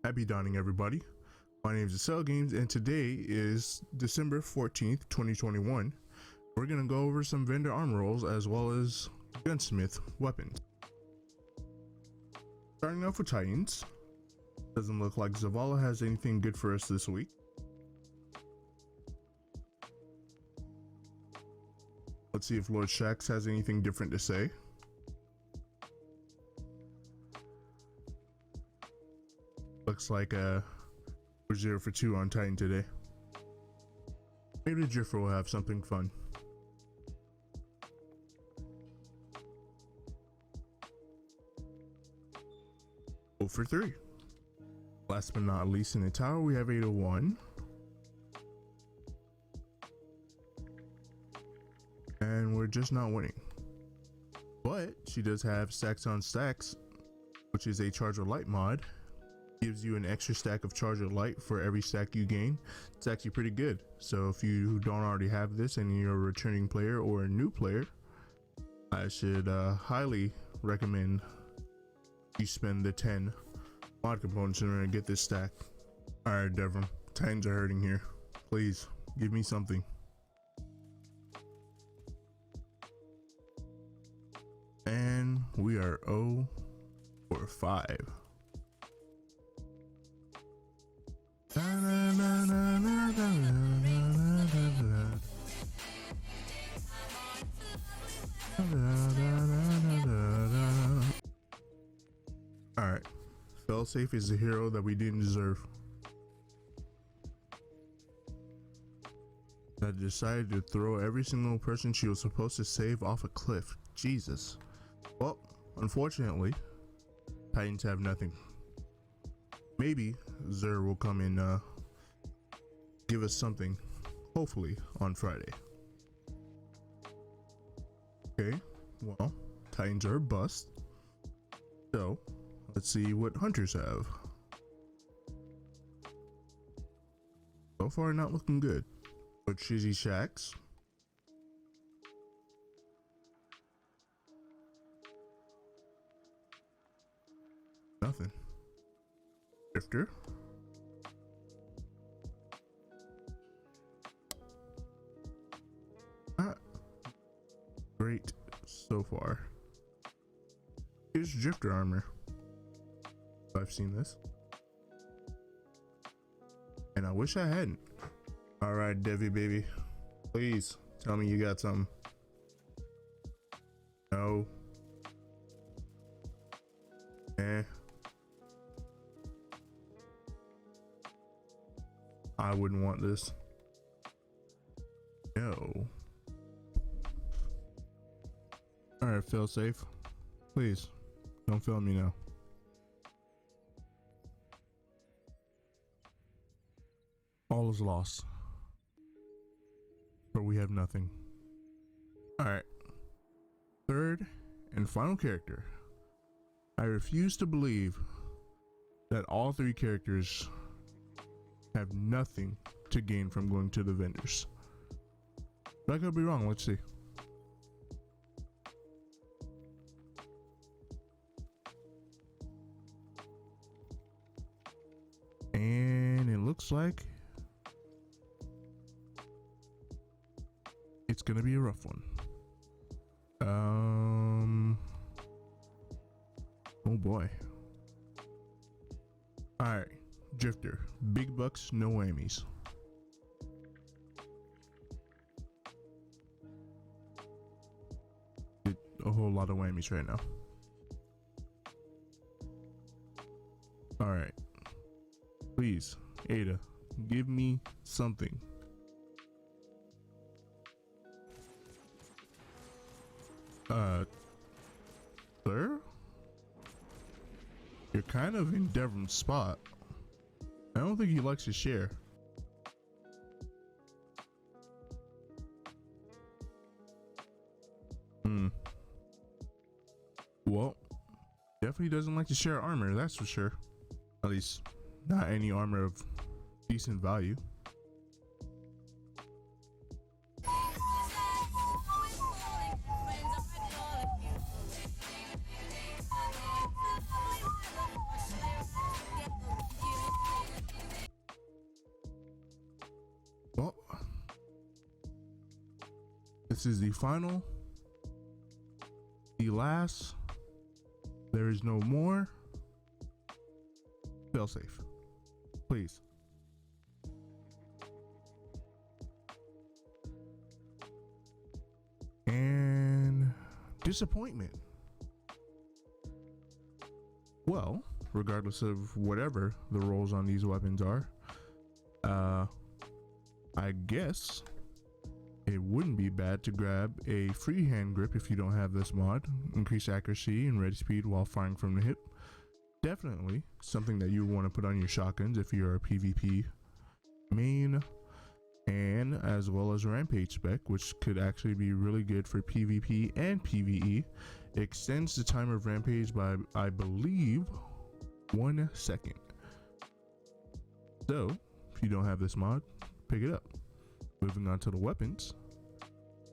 Happy dawning, everybody. My name is Cell Games, and today is December 14th, 2021. We're gonna go over some vendor armor rolls as well as Gunsmith weapons. Starting off with Titans. Doesn't look like Zavala has anything good for us this week. Let's see if Lord Shax has anything different to say. Looks like we're 0 for 2 on Titan today. Maybe Jiffer will have something fun. Oh for 3. Last but not least, in the tower we have 801. And we're just not winning. But she does have Stacks on Stacks, which is a Charger Light mod. Gives you an extra stack of Charger Light for every stack you gain. It's actually pretty good. So if you don't already have this and you're a returning player or a new player, I should highly recommend you spend the 10 mod components in order to get this stack. Alright, Devon, Titans are hurting here. Please give me something. And we are 0 for 5. Alright, Failsafe is a hero that we didn't deserve. I decided to throw every single person she was supposed to save off a cliff. Jesus. Well, unfortunately, Titans have nothing. Maybe Zer will come and give us something, hopefully on Friday. Okay, well, Titans are bust. So, let's see what hunters have. So far, not looking good. But Shizzy Shacks. Nothing. Drifter. Not great so far. Here's Drifter armor. I've seen this. And I wish I hadn't. Alright, Devi baby. Please tell me you got something. No. Eh. I wouldn't want this. No. Alright, feel safe. Please, don't fail me now. All is lost. But we have nothing. Alright. Third and final character. I refuse to believe that all 3 characters have nothing to gain from going to the vendors. But I could be wrong. Let's see. And it looks like it's gonna be a rough one. Oh boy. Alright, Drifter. Big bucks, no whammies. Did a whole lot of whammies right now. Alright. Please, Ada, give me something. Sir? You're kind of in Devon's spot. I don't think he likes to share. Well, definitely doesn't like to share armor, that's for sure. At least, not any armor of decent value. This is the final, the last, there is no more. Fail safe, please. And disappointment. Well, regardless of whatever the rolls on these weapons are, I guess it wouldn't be bad to grab a free hand grip if you don't have this mod. Increase accuracy and ready speed while firing from the hip. Definitely something that you want to put on your shotguns if you're a PvP main, and as well as rampage spec, which could actually be really good for PvP and PvE. Extends the time of rampage by, I believe, 1 second. So if you don't have this mod, pick it up. Moving on to the weapons,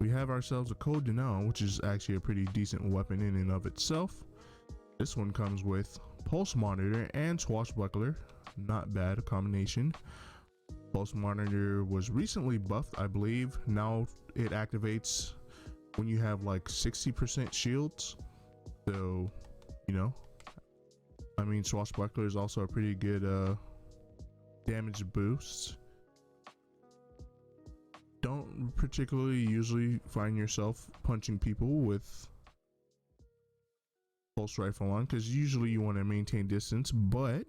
we have ourselves a Code Denial, which is actually a pretty decent weapon in and of itself. This one comes with Pulse Monitor and Swashbuckler. Not bad, a combination. Pulse Monitor was recently buffed, I believe. Now it activates when you have like 60% shields. So, you know, I mean, Swashbuckler is also a pretty good damage boost. Don't particularly usually find yourself punching people with pulse rifle on, because usually you want to maintain distance, but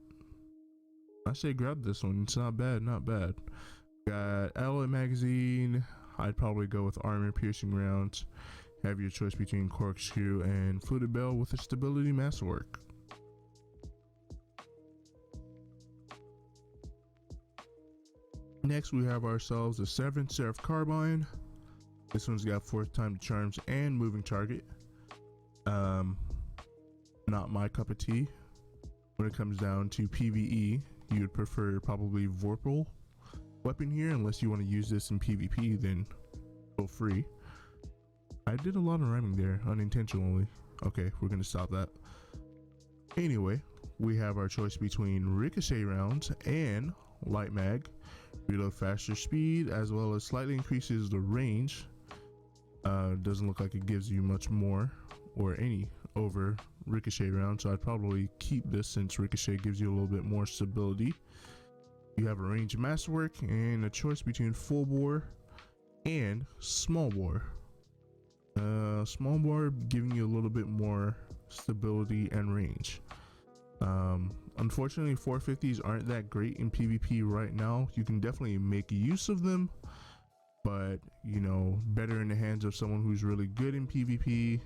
I say grab this one. It's not bad, not bad. Got alloy magazine. I'd probably go with armor piercing rounds. Have your choice between corkscrew and fluted bell with a stability masterwork. Next, we have ourselves a 7th Seraph Carbine. This one's got 4th time charms and moving target. Not my cup of tea. When it comes down to PvE, you would prefer probably Vorpal weapon here, unless you want to use this in PvP, then feel free. I did a lot of rhyming there unintentionally. Okay, we're gonna stop that. Anyway, we have our choice between ricochet rounds and light mag. Reload faster speed, as well as slightly increases the range. Doesn't look like it gives you much more or any over ricochet round, so I'd probably keep this since ricochet gives you a little bit more stability. You have a range masterwork and a choice between full bore and small bore. Small bore giving you a little bit more stability and range. Unfortunately, 450s aren't that great in PvP right now. You can definitely make use of them, but you know, better in the hands of someone who's really good in PvP.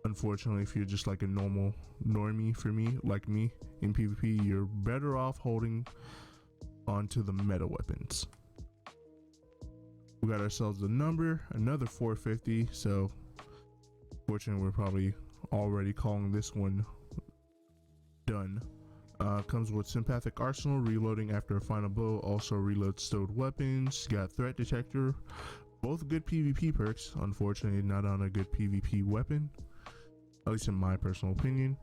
Unfortunately, if you're just like a normie for me, like me in PvP, you're better off holding onto the meta weapons. We got ourselves another 450, so fortunately we're probably already calling this one done. Comes with Sympathic Arsenal, reloading after a final blow, also reload stowed weapons. Got Threat Detector, both good PvP perks, unfortunately not on a good PvP weapon, at least in my personal opinion.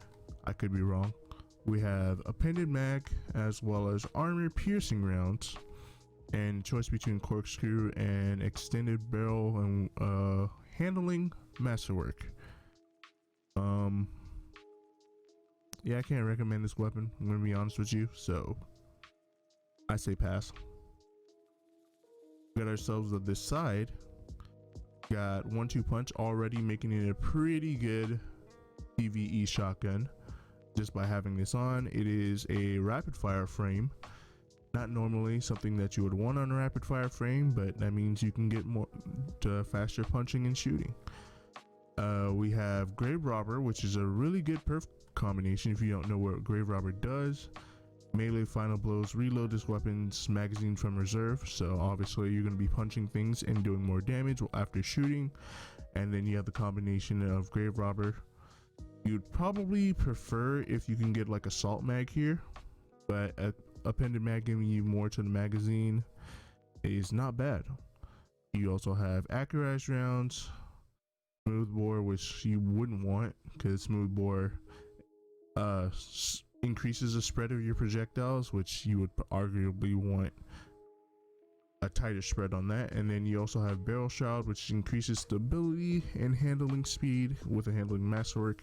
I could be wrong. We have Appended Mag, as well as armor piercing rounds, and choice between corkscrew and extended barrel and handling masterwork. Yeah, I can't recommend this weapon, I'm gonna be honest with you, so I say pass. Got ourselves on this side, got 1-2 punch, already making it a pretty good PvE shotgun just by having this on. It is a rapid fire frame, not normally something that you would want on a rapid fire frame, but that means you can get more faster punching and shooting. We have Grave Robber, which is a really good perf combination if you don't know what Grave Robber does. Melee final blows, reload this weapon's magazine from reserve, so obviously you're going to be punching things and doing more damage after shooting. And then you have the combination of Grave Robber. You'd probably prefer if you can get like Assault Mag here, but Appended Mag giving you more to the magazine is not bad. You also have Accurized rounds, Smooth Bore, which you wouldn't want because Smooth Bore increases the spread of your projectiles, which you would arguably want a tighter spread on that. And then you also have barrel shroud, which increases stability and handling speed with a handling masterwork.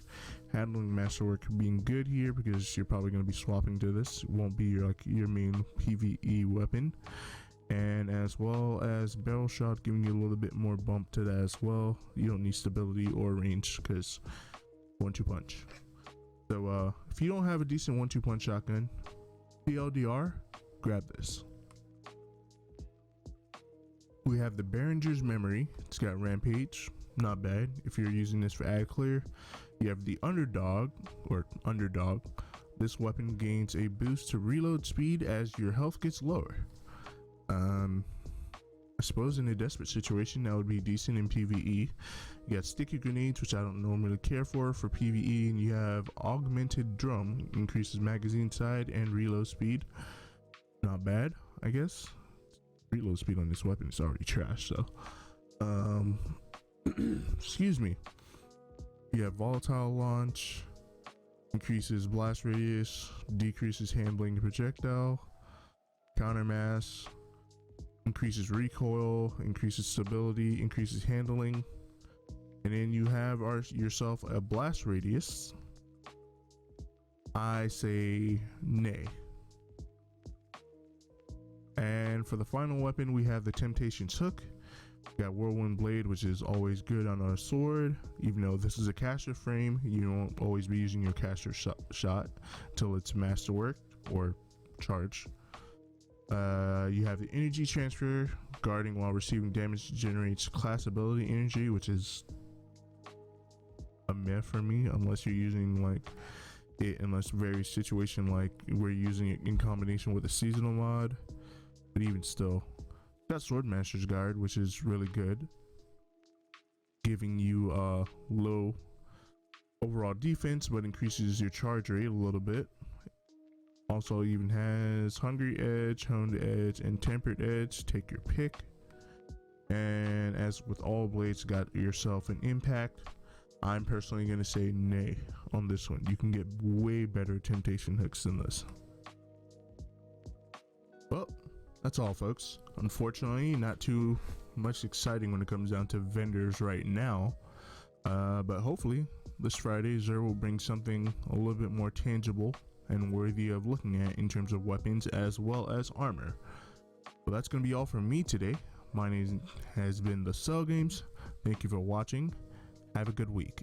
Handling masterwork being good here because you're probably going to be swapping to this. It won't be your main PvE weapon. And as well as barrel shot giving you a little bit more bump to that as well. You don't need stability or range because 1-2 punch. So if you don't have a decent 1-2 punch shotgun, PLDR, grab this. We have the Behringer's Memory. It's got Rampage, not bad if you're using this for ad clear. You have the Underdog. This weapon gains a boost to reload speed as your health gets lower. I suppose in a desperate situation that would be decent in PvE. You got sticky grenades, which I don't normally care for PvE, and you have Augmented Drum, increases magazine side and reload speed. Not bad, I guess. Reload speed on this weapon is already trash, so excuse me. You have Volatile Launch, increases blast radius, decreases handling the projectile, counter mass, increases recoil, increases stability, increases handling. And then you have yourself a blast radius. I say nay. And for the final weapon, we have the Temptation's Hook. We got Whirlwind Blade, which is always good on our sword. Even though this is a caster frame, you won't always be using your caster shot until it's masterwork or charge. You have the Energy Transfer. Guarding while receiving damage generates class ability energy, which is a meh for me unless you're using like it in a very situation like we're using it in combination with a seasonal mod. But even still, got Swordmaster's Guard, which is really good, giving you low overall defense but increases your charge rate a little bit. Also even has Hungry Edge, Honed Edge, and Tempered Edge. Take your pick. And as with all blades, got yourself an impact. I'm personally going to say nay on this one. You can get way better temptation hooks than this. Well, that's all, folks. Unfortunately, not too much exciting when it comes down to vendors right now. But hopefully this Friday Xur will bring something a little bit more tangible and worthy of looking at in terms of weapons as well as armor. Well, that's going to be all from me today. My name has been The Cell Games. Thank you for watching. Have a good week.